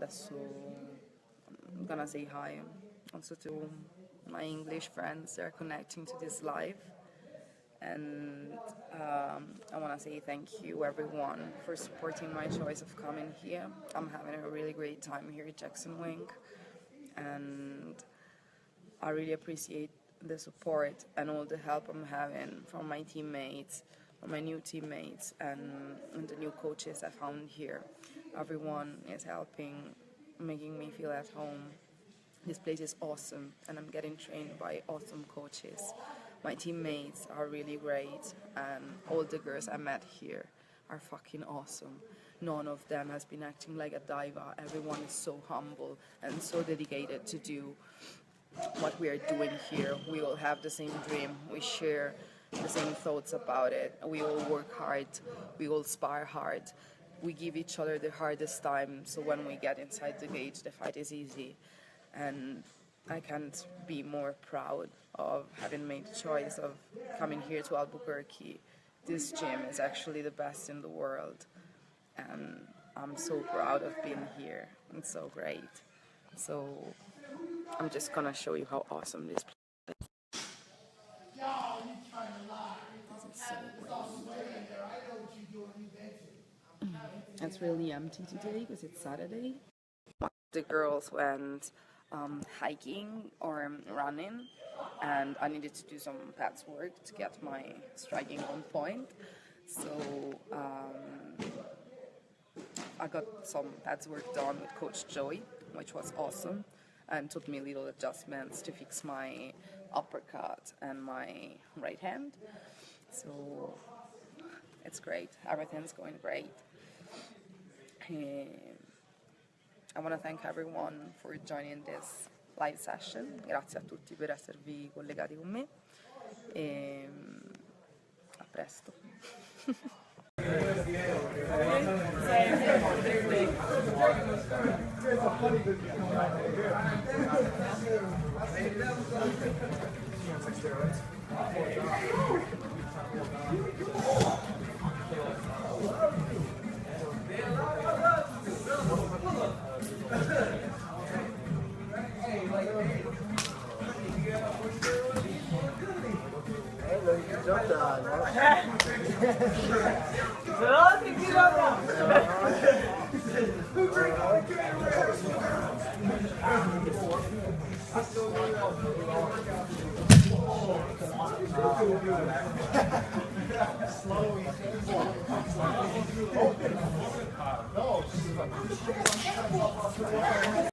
adesso I'm gonna say hi also to my English friends. They're connecting to this live. And I want to say thank you everyone for supporting my choice of coming here. I'm having a really great time here at JacksonWink, and I really appreciate the support and all the help I'm having from my teammates, from my new teammates, and the new coaches I found here. Everyone is helping, making me feel at home. This place is awesome, and I'm getting trained by awesome coaches. My teammates are really great, and all the girls I met here are fucking awesome. None of them has been acting like a diva. Everyone is so humble and so dedicated to do what we are doing here. We all have the same dream. We share the same thoughts about it. We all work hard. We all spar hard. We give each other the hardest time, so when we get inside the cage, the fight is easy. And I can't be more proud of having made the choice of coming here to Albuquerque. This gym is actually the best in the world, and I'm so proud of being here. It's so great. So I'm just gonna show you how awesome this place is. This is so great. It's really empty today because it's Saturday. The girls went hiking or running, and I needed to do some pads work to get my striking on point. So I got some pads work done with Coach Joey, which was awesome, and took me little adjustments to fix my uppercut and my right hand. So it's great. Everything's going great. I want to thank everyone for joining this live session. Grazie a tutti per esservi collegati con me. E a presto.